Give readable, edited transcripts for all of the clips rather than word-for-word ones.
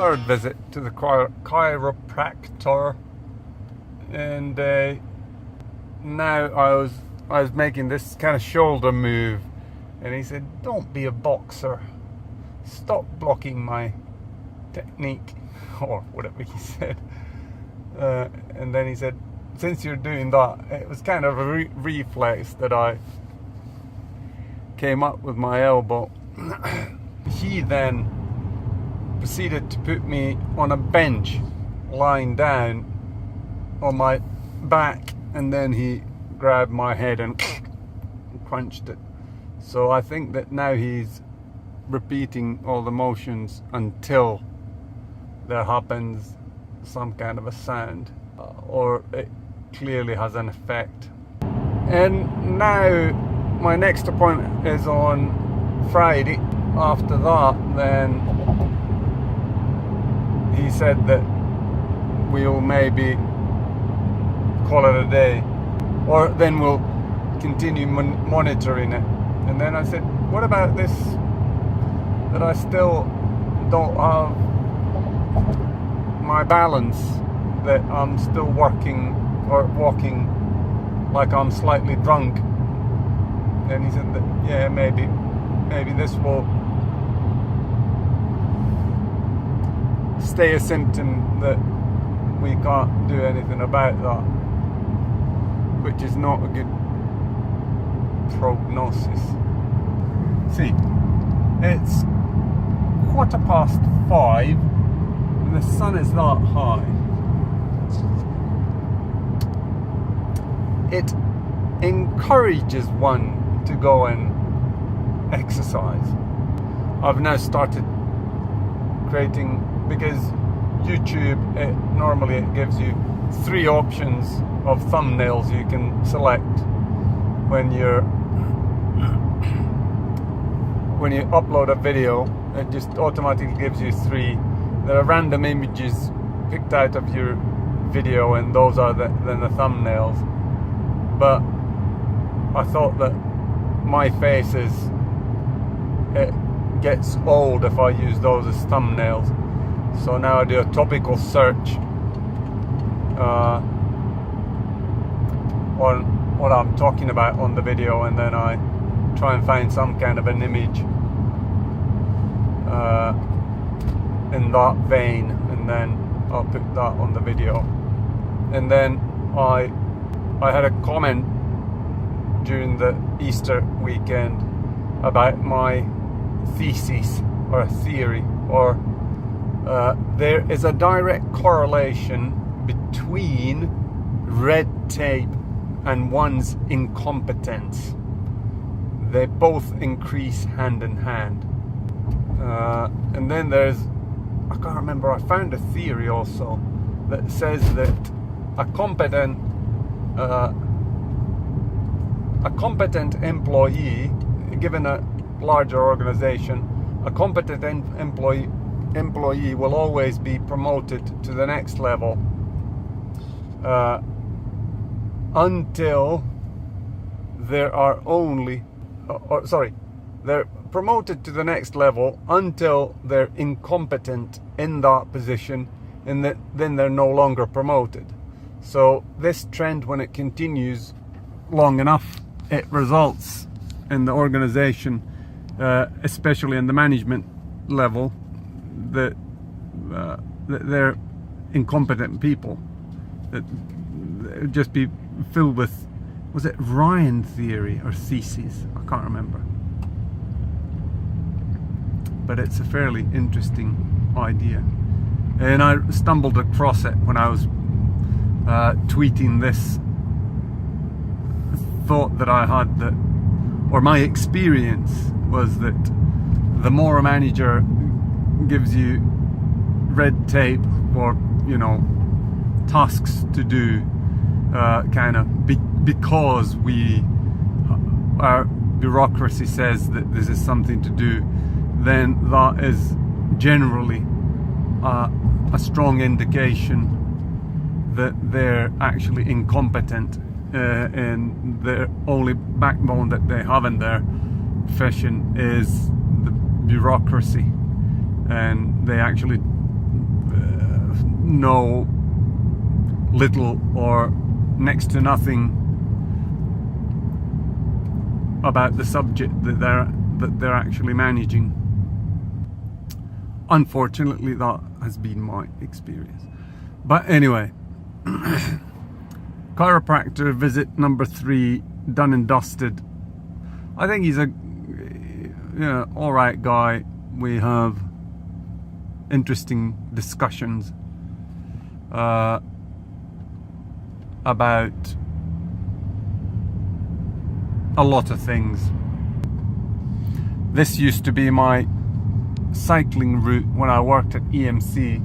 third visit to the chiropractor, and now I was making this kind of shoulder move, and he said, "Don't be a boxer. Stop blocking my technique," or whatever he said. And then he said, "Since you're doing that," it was kind of a reflex that I came up with my elbow. He then proceeded to put me on a bench, lying down on my back, and then he grabbed my head and crunched it. So I think that now he's repeating all the motions until there happens some kind of a sound, or it clearly has an effect. And now my next appointment is on Friday. After that, then he said that we'll maybe call it a day, or then we'll continue monitoring it. And then I said, what about this, that I still don't have my balance, that I'm still working or walking like I'm slightly drunk? And he said that, yeah, maybe this will stay a symptom that we can't do anything about that, which is not a good prognosis. See, it's 5:15 and the sun is that high. It encourages one to go and exercise. I've now started creating, because YouTube, normally it gives you 3 options of thumbnails you can select when you upload a video. It just automatically gives you 3. There are random images picked out of your video, and those are then the thumbnails. But I thought that my face it gets old if I use those as thumbnails. So now I do a topical search on what I'm talking about on the video, and then I try and find some kind of an image in that vein, and then I'll put that on the video. And then I had a comment during the Easter weekend about my thesis or a theory, or there is a direct correlation between red tape and one's incompetence. They both increase hand in hand. And then there's, I can't remember, I found a theory also that says that a competent employee, given a larger organization, a competent employee will always be promoted to the next level until there are only, they're promoted to the next level until they're incompetent in that position, and then they're no longer promoted. So this trend, when it continues long enough, it results in the organization, especially in the management level, that they're incompetent people, that would just be filled with, was it Ryan theory or thesis? I can't remember. But it's a fairly interesting idea. And I stumbled across it when I was tweeting this thought that I had, that, or my experience was that the more a manager gives you red tape, or tasks to do, because our bureaucracy says that this is something to do, then that is generally a strong indication that they're actually incompetent, and the only backbone that they have in their profession is the bureaucracy, and they actually know little or next to nothing about the subject that they're actually managing. Unfortunately, that has been my experience. But anyway, chiropractor visit number 3 done and dusted. I think he's a all right guy. We have interesting discussions about a lot of things. This used to be my cycling route when I worked at EMC.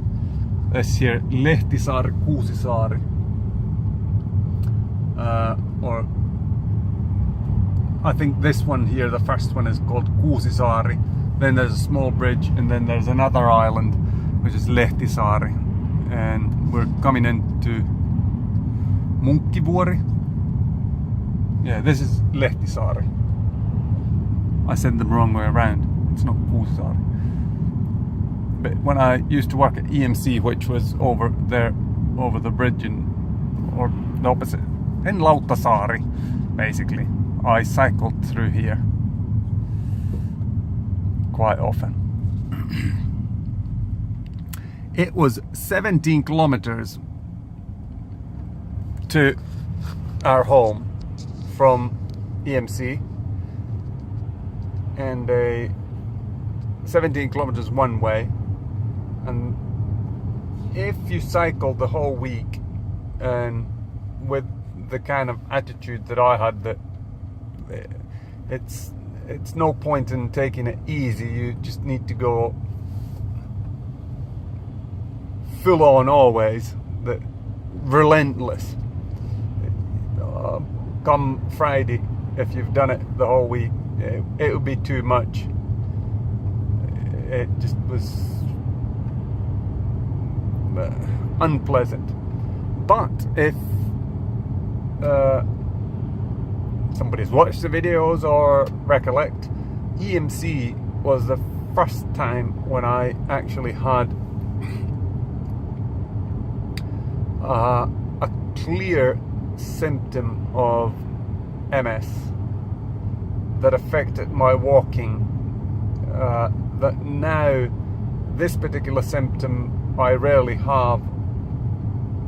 This here, Lehtisaari, Kuusisaari, or I think this one here, the first one is called Kuusisaari. Then there's a small bridge, and then there's another island, which is Lehtisaari. And we're coming into Munkkivuori. Yeah, this is Lehtisaari. I said the wrong way around. It's not Kuusisaari. But when I used to work at EMC, which was over there, over the bridge, or the opposite, in Lauttasaari, basically, I cycled through here quite often. It was 17 kilometers to our home from EMC, and 17 kilometers one way. And if you cycle the whole week, and with the kind of attitude that I had, that it's no point in taking it easy, you just need to go full on always, that relentless. Come Friday, if you've done it the whole week, it would be too much. It just was unpleasant. But if somebody's watched the videos or recollect, EMC was the first time when I actually had a clear symptom of MS that affected my walking. That now, this particular symptom I rarely have,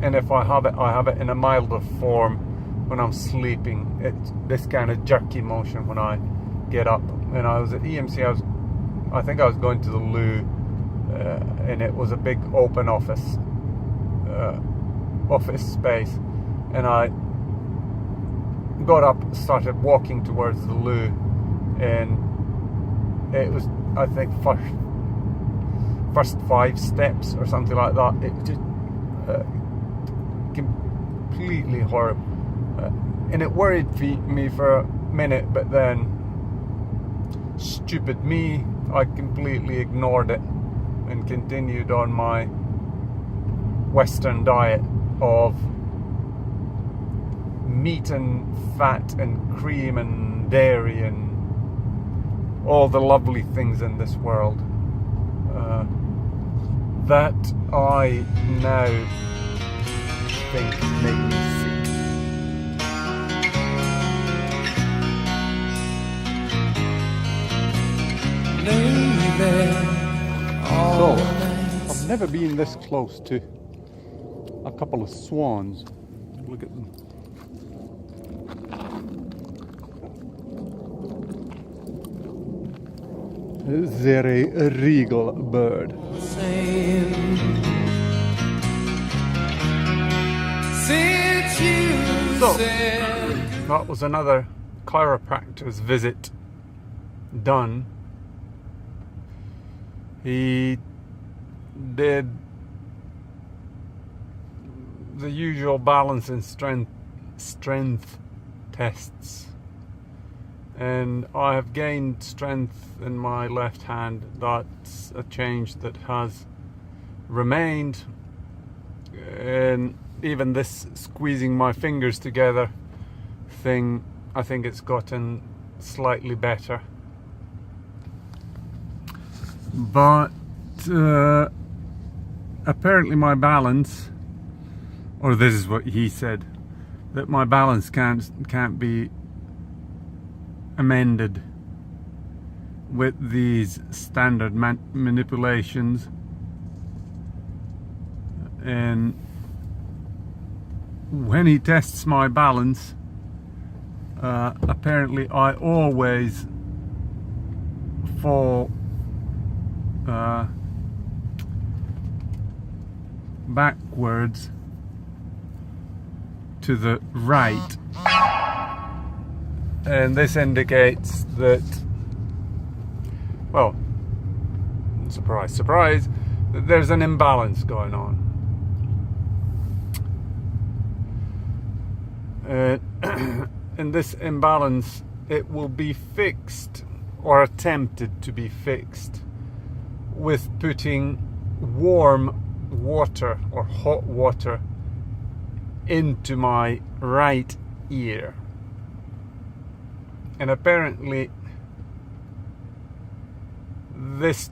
and if I have it in a milder form when I'm sleeping. It's this kind of jerky motion when I get up. When I was at EMC, I think I was going to the loo, and it was a big open office space, and I got up, started walking towards the loo, and it was, I think, first 5 steps or something like that. It just completely horrible, and it worried me for a minute, but then, stupid me, I completely ignored it and continued on my Western diet of meat and fat and cream and dairy and all the lovely things in this world that I now think make me sick. So, I've never been this close to a couple of swans. Look at them. They're a regal bird. So, that was another chiropractor's visit done. He did the usual balance and strength tests, and I have gained strength in my left hand. That's a change that has remained, and even this squeezing my fingers together thing, I think it's gotten slightly better. But apparently my balance, or this is what he said, that my balance can't be amended with these standard manipulations. And when he tests my balance, apparently I always fall backwards to the right, and this indicates that, well, surprise surprise, that there's an imbalance going on. And this imbalance, it will be fixed, or attempted to be fixed, with putting warm water or hot water into my right ear. And apparently this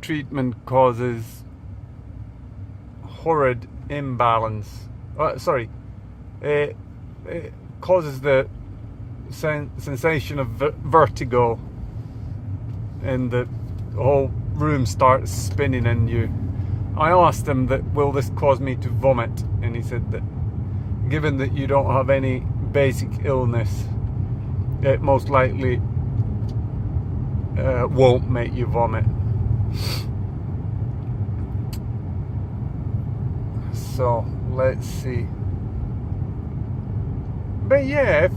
treatment causes horrid imbalance. It causes the sensation of vertigo, and the whole room starts spinning in you. I asked him that, will this cause me to vomit? And he said that given that you don't have any basic illness, it most likely won't make you vomit. So let's see. But yeah,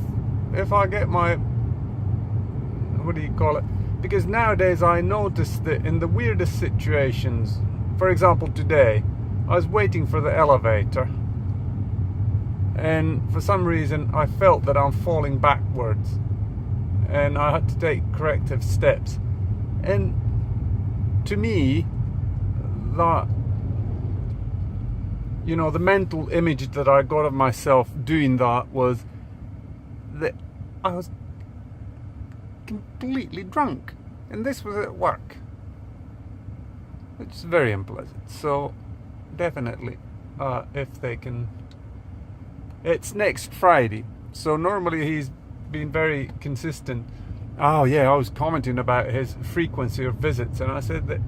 if I get my, what do you call it? Because nowadays I notice that in the weirdest situations, for example today, I was waiting for the elevator, and for some reason I felt that I'm falling backwards, and I had to take corrective steps. And to me, that, you know, the mental image that I got of myself doing that was that I was completely drunk, and this was at work, which is very unpleasant. So definitely, if they can, it's next Friday, so normally he's been very consistent. Oh yeah, I was commenting about his frequency of visits, and I said that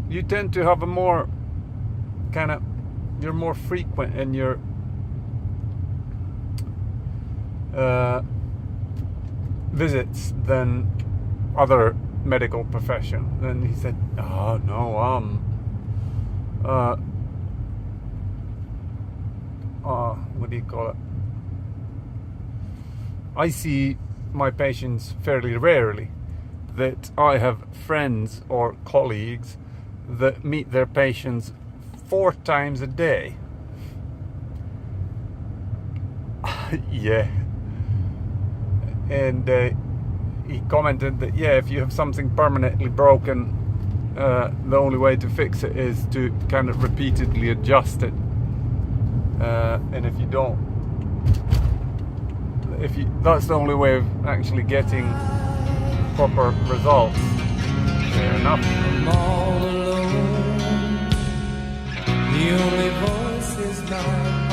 you tend to have a more kind of, you're more frequent in your visits than other medical profession. And he said, oh no, what do you call it, I see my patients fairly rarely. That I have friends or colleagues that meet their patients 4 times a day. Yeah. And he commented that, yeah, if you have something permanently broken, the only way to fix it is to kind of repeatedly adjust it. And if you don't, that's the only way of actually getting proper results. Fair enough. I'm all alone. The only voice is my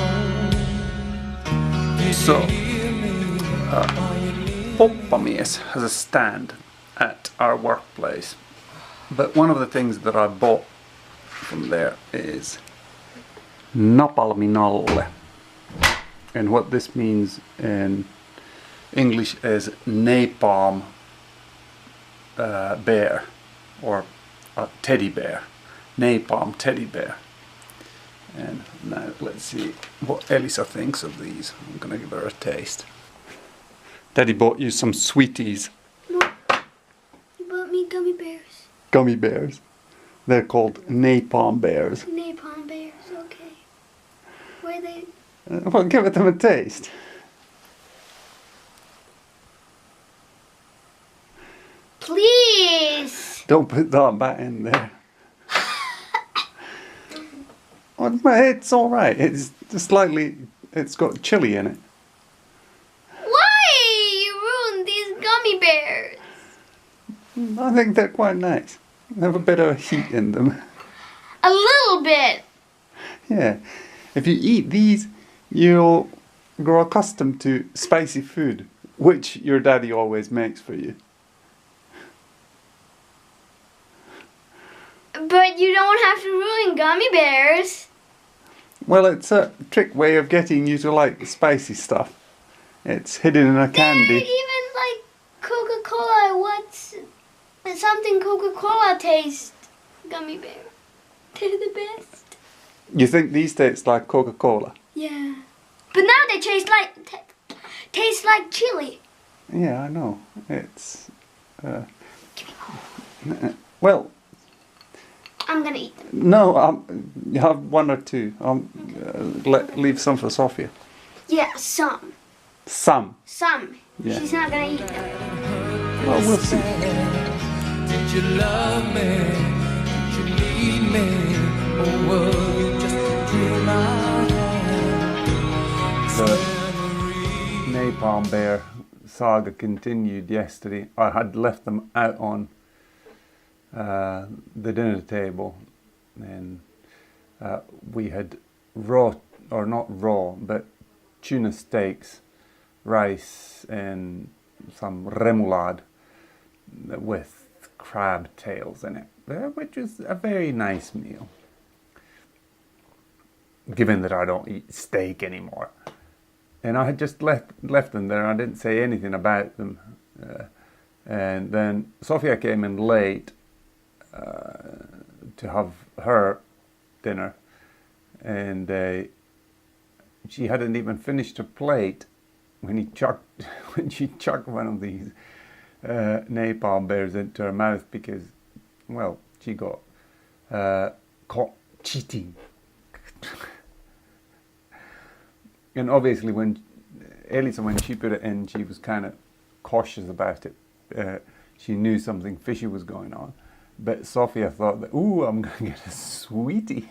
own. So, Poppamies has a stand at our workplace, but one of the things that I bought from there is Napalm, and what this means in English is napalm bear, or teddy bear, napalm teddy bear. And now let's see what Elisa thinks of these. I'm gonna give her a taste. Daddy bought you some sweeties. No, you bought me gummy bears. Gummy bears. They're called napalm bears. Napalm bears, okay. Where are they? Well, give them a taste. Please! Don't put that back in there. It's all right. It's just slightly. It's got chili in it. Why? You ruined these gummy bears. I think they're quite nice. They have a bit of heat in them. A little bit. Yeah. If you eat these, you'll grow accustomed to spicy food, which your daddy always makes for you. But you don't have to ruin gummy bears. Well, it's a trick way of getting you to like spicy stuff. It's hidden in a They're candy. even like Coca-Cola. What's something Coca-Cola taste? Gummy bear. They're the best. You think these taste like Coca-Cola? Yeah. But now they taste like chili. Yeah, I know. It's well, I'm gonna eat them. no. You have one or two. Leave some for Sophia. Yeah, some. Some. Some. Yeah. She's not gonna eat them. Well, we'll see. Did you love me? Did you need me? Or were you just a dream I had? The Napalm Bear saga continued yesterday. I had left them out on the dinner table, and we had raw, or not raw, but tuna steaks, rice, and some remoulade with crab tails in it, which was a very nice meal, given that I don't eat steak anymore. And I had just left them there. I didn't say anything about them. And then Sophia came in late to have her dinner, and she hadn't even finished her plate when she chucked one of these napalm bears into her mouth because, well, she got caught cheating. And obviously, when Elisa, when she put it in, she was kind of cautious about it. She knew something fishy was going on. But Sophia thought that, ooh, I'm going to get a sweetie.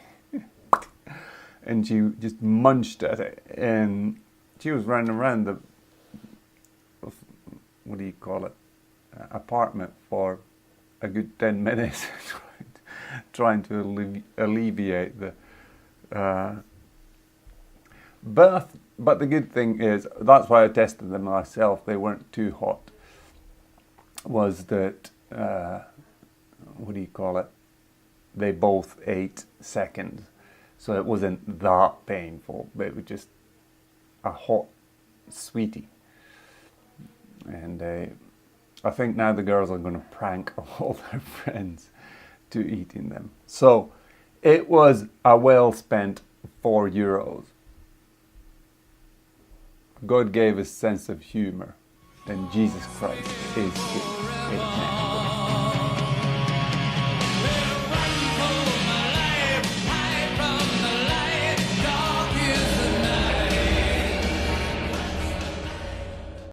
And she just munched at it. And she was running around the, what do you call it, apartment for a good 10 minutes trying to alleviate the... But the good thing is, that's why I tested them myself, they weren't too hot, was that, what do you call it, they both ate seconds, so it wasn't that painful, but it was just a hot sweetie. And I think now the girls are going to prank all their friends to eating them. So it was a well spent €4. God gave us sense of humor, and Jesus Christ is good. Amen.